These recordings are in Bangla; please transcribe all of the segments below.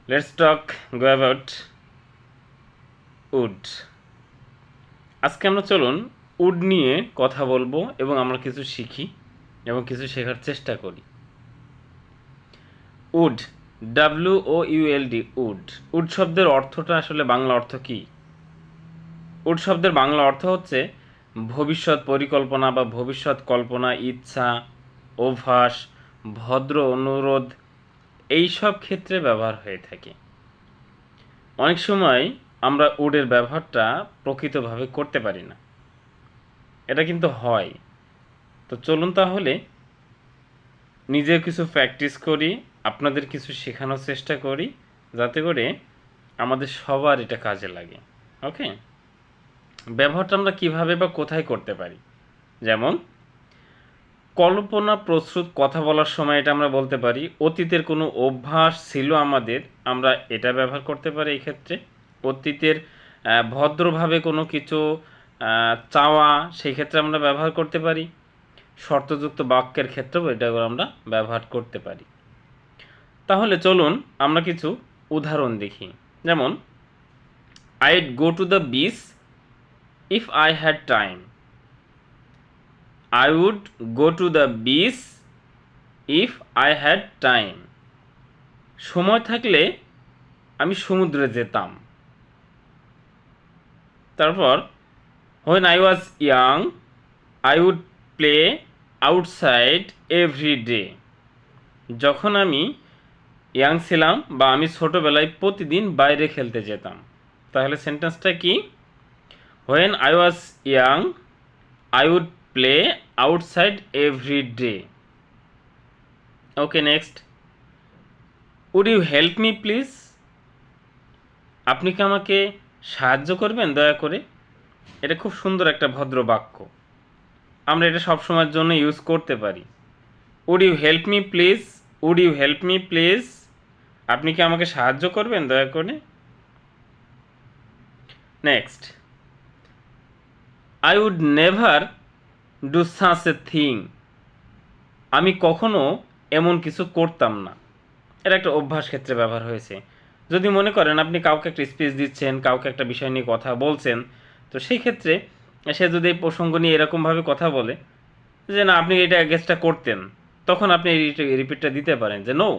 Let's talk go about wood. আজকে আমরা চলুন উড নিয়ে কথা বলবো এবং আমরা কিছু শিখি এবং কিছু শেখার চেষ্টা করি। Would, WOULD, would. উড শব্দের অর্থটা আসলে বাংলা অর্থ কি? উড শব্দের বাংলা অর্থ হচ্ছে ভবিষ্যৎ পরিকল্পনা বা ভবিষ্যৎ কল্পনা, ইচ্ছা, অভ্যাস, ভদ্র অনুরোধ এই সব ক্ষেত্রে ব্যবহার হয়ে থাকে। অনেক সময় আমরা উডের ব্যবহারটা প্রকৃতভাবে করতে পারি না, এটা কিন্তু হয়। তো চলুন তাহলে নিজে কিছু প্র্যাকটিস করি, আপনাদের কিছু শেখানোর চেষ্টা করি, যাতে করে আমাদের সবার এটা কাজে লাগে। ওকে, ব্যবহারটা আমরা কীভাবে বা কোথায় করতে পারি? যেমন কল্পনা প্রস্তুত কথা বলার সময় এটা আমরা বলতে পারি। অতীতের কোনো অভ্যাস ছিল আমাদের, আমরা এটা ব্যবহার করতে পারি এই ক্ষেত্রে। অতীতের ভদ্রভাবে কোনো কিছু চাওয়া, সেই ক্ষেত্রে আমরা ব্যবহার করতে পারি। শর্তযুক্ত বাক্যের ক্ষেত্রেও এটা আমরা ব্যবহার করতে পারি। তাহলে চলুন আমরা কিছু উদাহরণ দেখি। যেমন I'd go to the beach if I had time. I would go to the beach if I had time. সময় থাকলে আমি সমুদ্রে যেতাম। তারপর when I was young I would play outside every day. যখন আমি ইয়াং ছিলাম বা আমি ছোটোবেলায় প্রতিদিন বাইরে খেলতে যেতাম। তাহলে সেন্টেন্সটা কি? when I was young I would play outside every day. Okay, next. Would you help me please? আপনি কি আমাকে সাহায্য করবেন দয়া করে? এটা খুব সুন্দর একটা ভদ্র বাক্য, আমরা এটা সব সময়ের জন্য ইউজ করতে পারি। Would you help me please? Would you help me please? আপনি কি আমাকে সাহায্য করবেন দয়া করে? Next, I would never do such a thing. আমি কখনো এমন কিছু করতাম না। এটা একটা অভ্যাস ক্ষেত্রে ব্যবহার হয়েছে। যদি মনে করেন আপনি কাউকে একটা স্পিচ দিচ্ছেন, কাউকে একটা বিষয় নিয়ে কথা বলছেন, তো সেই ক্ষেত্রে সে যদি এই প্রসঙ্গ নিয়ে এরকমভাবে কথা বলে যে না আপনি এটা গেসটা করতেন, তখন আপনি এই রিপিটটা দিতে পারেন যে no,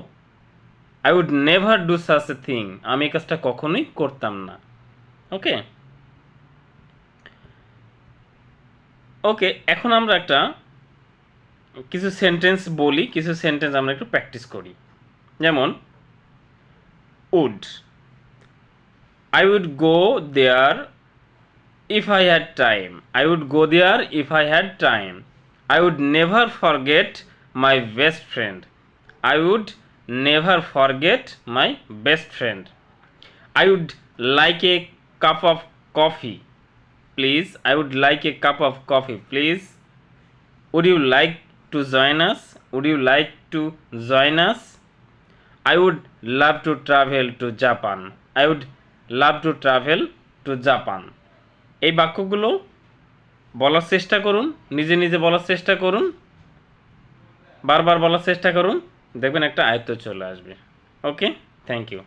I would never do such a thing. আমি এই কাজটা কখনোই করতাম না। ওকে ওকে এখন আমরা একটা কিছু সেন্টেন্স বলি, কিছু সেন্টেন্স আমরা একটু প্র্যাকটিস করি। যেমন would, I would go there if I had time. I would go there if I had time. I would never forget my best friend. I would never forget my best friend. I would like a cup of coffee, please. I would like a cup of coffee, please. Would you like to join us? Would you like to join us? I would love to travel to Japan. I would love to travel to Japan. এই বাক্যগুলো বলার চেষ্টা করুন, নিজে নিজে বলার চেষ্টা করুন, বারবার বলার চেষ্টা করুন, দেখবেন একটা আয়ত্ত চলে আসবে। ওকে, থ্যাংক ইউ।